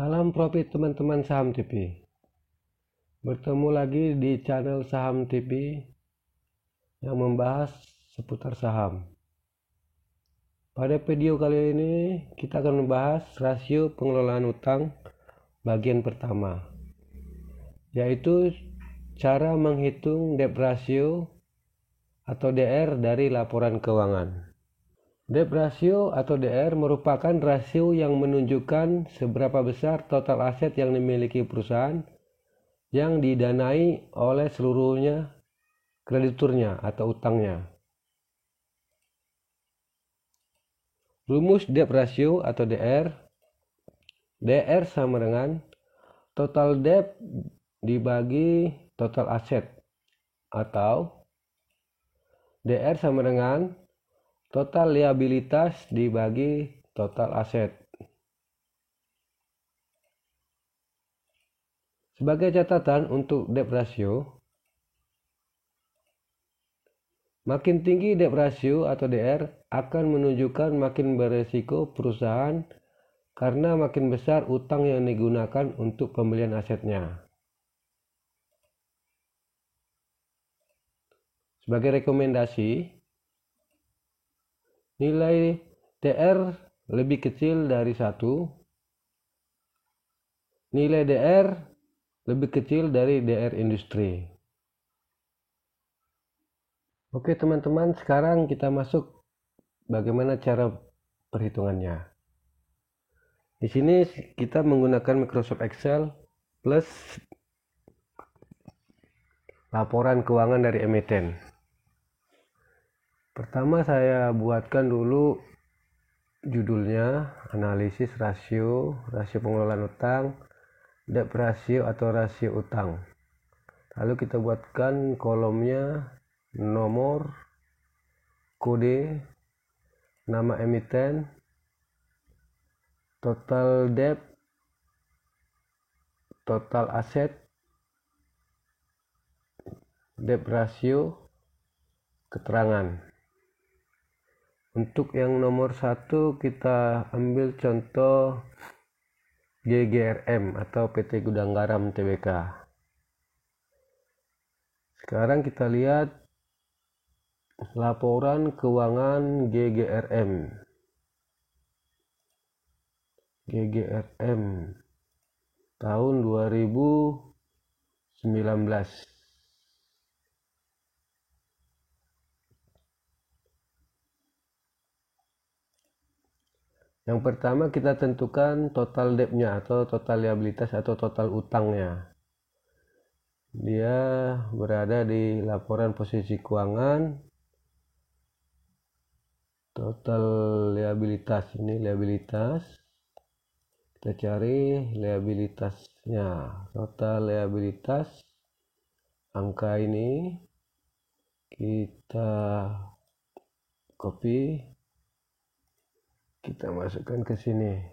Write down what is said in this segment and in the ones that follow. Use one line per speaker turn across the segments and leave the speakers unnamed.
Salam profit teman-teman Saham TV. Bertemu lagi di channel Saham TV yang membahas seputar saham. Pada video kali ini kita akan membahas rasio pengelolaan utang bagian pertama, yaitu cara menghitung debt ratio atau DR dari laporan keuangan. Debt ratio atau DR merupakan rasio yang menunjukkan seberapa besar total aset yang dimiliki perusahaan yang didanai oleh seluruhnya krediturnya atau utangnya. Rumus debt ratio atau DR. DR sama dengan total debt dibagi total aset, atau DR sama dengan total liabilitas dibagi total aset. Sebagai catatan untuk debt ratio, makin tinggi debt ratio atau DR akan menunjukkan makin beresiko perusahaan karena makin besar utang yang digunakan untuk pembelian asetnya. Sebagai rekomendasi, nilai DR lebih kecil dari 1, nilai DR lebih kecil dari DR industri. Oke teman-teman, sekarang kita masuk bagaimana cara perhitungannya. Di sini kita menggunakan Microsoft Excel plus laporan keuangan dari emiten. Pertama saya buatkan dulu judulnya, analisis rasio pengelolaan utang, debt ratio atau rasio utang. Lalu kita buatkan kolomnya nomor, kode, nama emiten, total debt, total aset, debt ratio, keterangan. Untuk yang nomor 1 kita ambil contoh GGRM atau PT Gudang Garam Tbk. Sekarang kita lihat laporan keuangan GGRM. GGRM tahun 2019. Yang pertama kita tentukan total debt-nya atau total liabilitas atau total utangnya. Dia berada di laporan posisi keuangan. Total liabilitas, ini liabilitas. Kita cari liabilitasnya. Total liabilitas, angka ini kita copy, kita masukkan ke sini.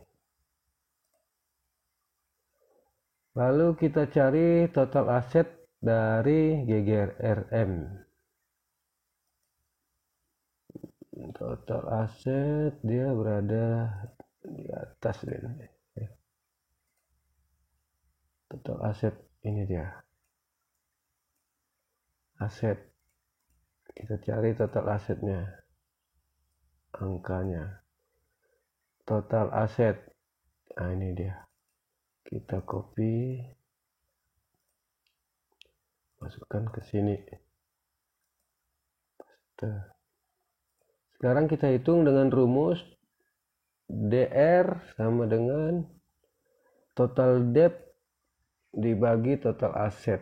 Lalu kita cari total aset dari GGRM. Total aset dia berada di atas ini. Total aset ini dia. Aset. Kita cari total asetnya. Angkanya. Total aset. Nah, ini dia. Kita copy, masukkan ke sini. Paste. Sekarang kita hitung dengan rumus DR sama dengan total debt dibagi total aset.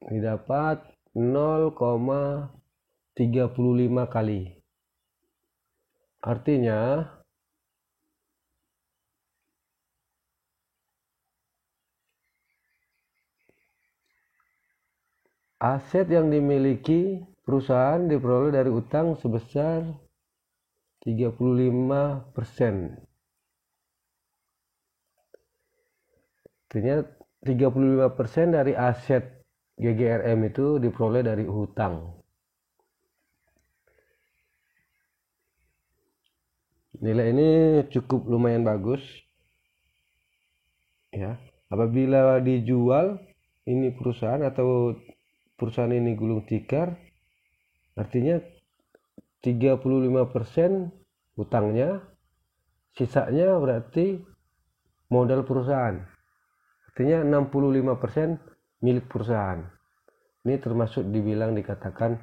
Didapat 0,35 kali. Artinya aset yang dimiliki perusahaan diperoleh dari utang sebesar 35%. Artinya 35% dari aset GGRM itu diperoleh dari utang. Nilai ini cukup lumayan bagus ya. Apabila dijual ini perusahaan atau perusahaan ini gulung tikar, artinya 35% hutangnya, sisanya berarti modal perusahaan. Artinya 65% milik perusahaan. Ini termasuk dikatakan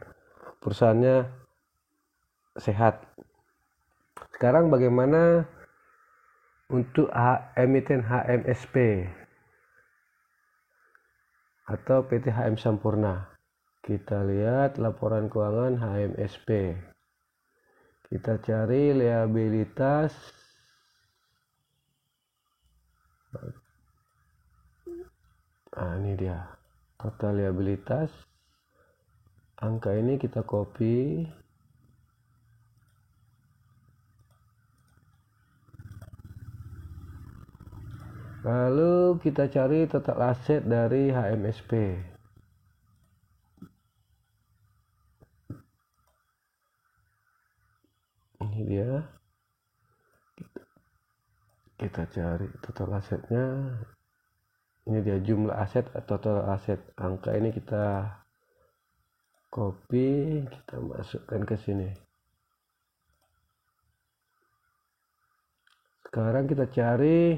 perusahaannya sehat. Sekarang bagaimana untuk emiten HMSP atau PT HM Sampurna? Kita lihat laporan keuangan HMSP. Kita cari liabilitas. Ini dia total liabilitas. Angka ini kita copy. Lalu kita cari total aset dari HMSP. Ini dia. Kita cari total asetnya. Ini dia jumlah aset atau total aset. Angka ini kita copy, kita masukkan ke sini. Sekarang kita cari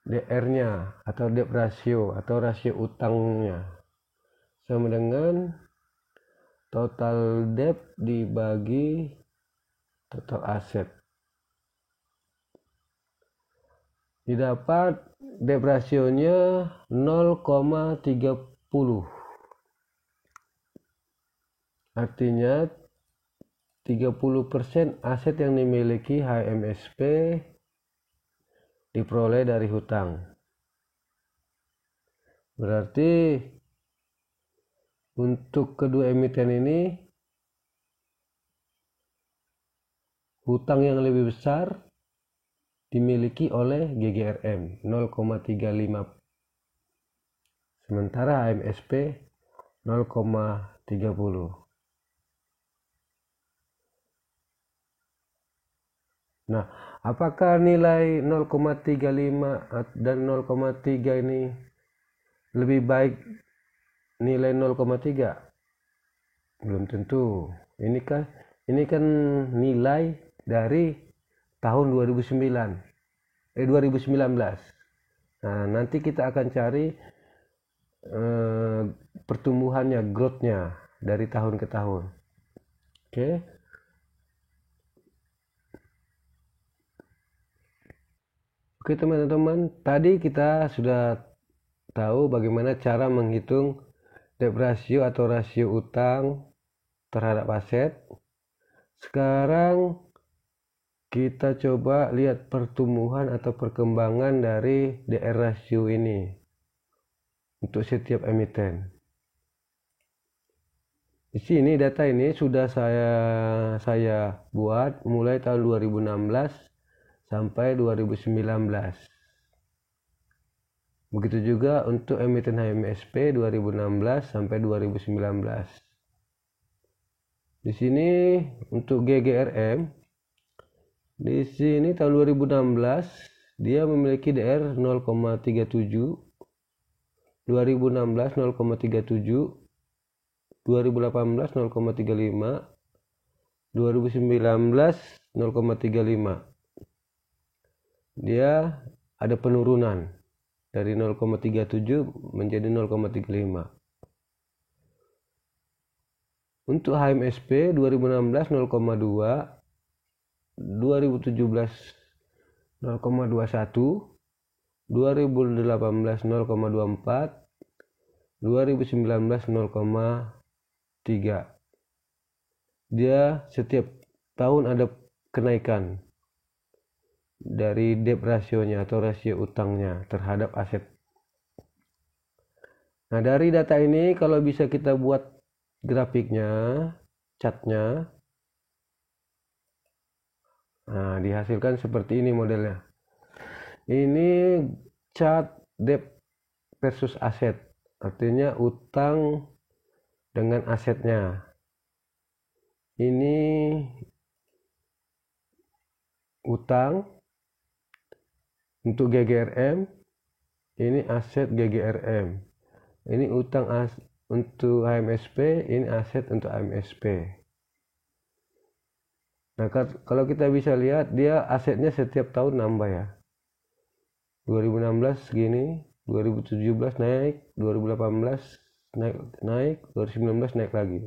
DR-nya atau debt ratio atau rasio utangnya. Sama dengan total debt dibagi total aset. Didapat debt rasionya 0,30. Artinya 30% aset yang dimiliki HMSP diperoleh dari hutang. Berarti untuk kedua emiten ini hutang yang lebih besar dimiliki oleh GGRM 0,35, sementara HMSP 0,30. Nah, apakah nilai 0,35 dan 0,3 ini lebih baik nilai 0,3? Belum tentu. Ini kan nilai dari tahun 2019. Nah, nanti kita akan cari pertumbuhannya, growth-nya dari tahun ke tahun. Oke. Oke teman-teman, tadi kita sudah tahu bagaimana cara menghitung debt ratio atau rasio utang terhadap aset. Sekarang kita coba lihat pertumbuhan atau perkembangan dari DR ratio ini untuk setiap emiten. Di sini data ini sudah saya buat mulai tahun 2016 sampai 2019. Begitu juga untuk emiten HMSP 2016 sampai 2019. Di sini untuk GGRM, di sini tahun 2016 dia memiliki DR 0,37, 2016 0,37, 2018 0,35, 2019 0,35. Dia ada penurunan dari 0,37 menjadi 0,35. Untuk HMSP 2016 0,2, 2017 0,21, 2018 0,24, 2019 0,3. Dia setiap tahun ada kenaikan dari debt rasionya atau rasio utangnya terhadap aset. Nah, dari data ini kalau bisa kita buat grafiknya, chartnya, nah dihasilkan seperti ini modelnya. Ini chart debt versus aset, artinya utang dengan asetnya. Ini utang untuk GGRM, ini aset GGRM. Ini utang untuk HMSP, ini aset untuk HMSP. Nah, kalau kita bisa lihat, dia asetnya setiap tahun nambah ya. 2016 segini, 2017 naik, 2018 naik, 2019 naik lagi.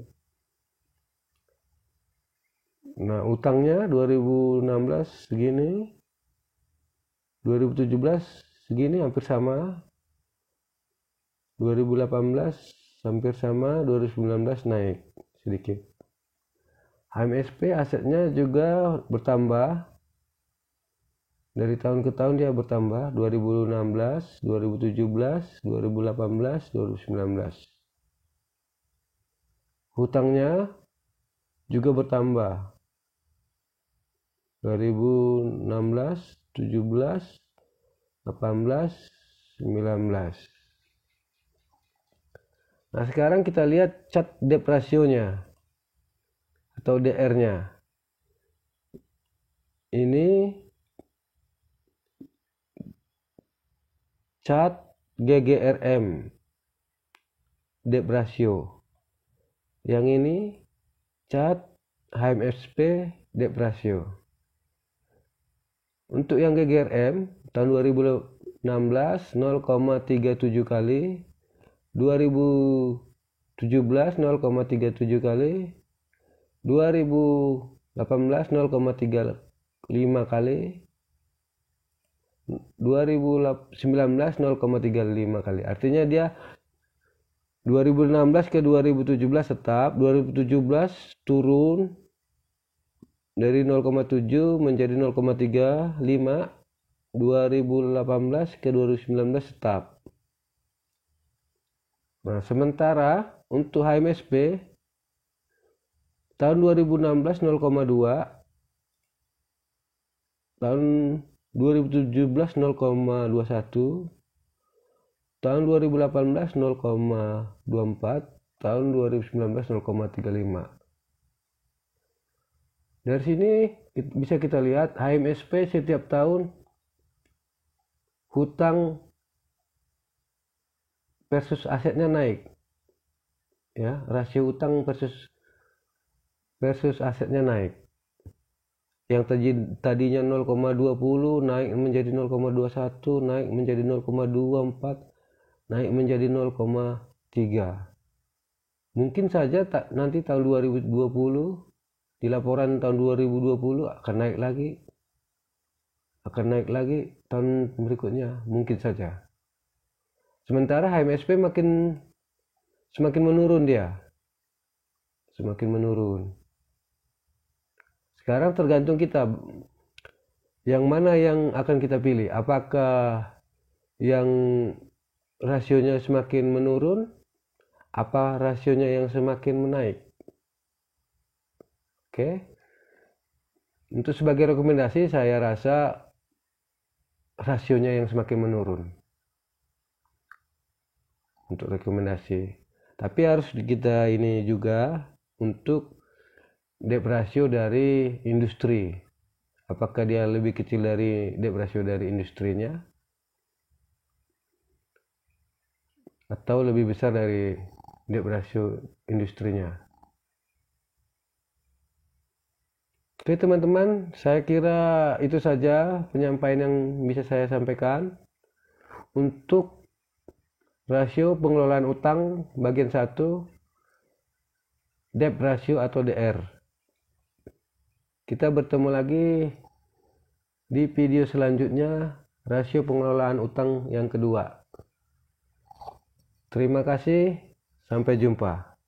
Nah, utangnya 2016 segini, 2017 segini hampir sama, 2018 hampir sama, 2019 naik sedikit. HMSP asetnya juga bertambah, dari tahun ke tahun dia bertambah, 2016, 2017, 2018, 2019. Hutangnya juga bertambah, 2016, 17, 18, 19. Nah, sekarang kita lihat chart debt ratio-nya atau DR-nya. Ini chart GGRM debt ratio. Yang ini chart HMSP debt ratio. Untuk yang GGRM tahun 2016 0,37 kali, 2017 0,37 kali, 2018 0,35 kali, 2019 0,35 kali. Artinya dia 2016 ke 2017 tetap, 2017 turun dari 0,7 menjadi 0,35, 2018 ke 2019 tetap. Nah, sementara untuk HMSP tahun 2016 0,2, tahun 2017 0,21, tahun 2018 0,24, tahun 2019 0,35. Dari sini bisa kita lihat HMSP setiap tahun hutang versus asetnya naik. Ya, rasio utang versus asetnya naik. Yang tadinya 0,20 naik menjadi 0,21, naik menjadi 0,24, naik menjadi 0,3. Mungkin saja nanti tahun 2020 di laporan tahun 2020 akan naik lagi tahun berikutnya, mungkin saja. Sementara HMSP semakin menurun dia. Semakin menurun. Sekarang tergantung kita, yang mana yang akan kita pilih. Apakah yang rasionya semakin menurun, apa rasionya yang semakin menaik? Oke. Untuk sebagai rekomendasi, saya rasa rasionya yang semakin menurun. Untuk rekomendasi. Tapi harus kita ini juga untuk debt ratio dari industri. Apakah dia lebih kecil dari debt ratio dari industrinya? Atau lebih besar dari debt ratio industrinya? Oke teman-teman, saya kira itu saja penyampaian yang bisa saya sampaikan untuk rasio pengelolaan utang bagian 1, debt ratio atau DR. Kita bertemu lagi di video selanjutnya, rasio pengelolaan utang yang kedua. Terima kasih, sampai jumpa.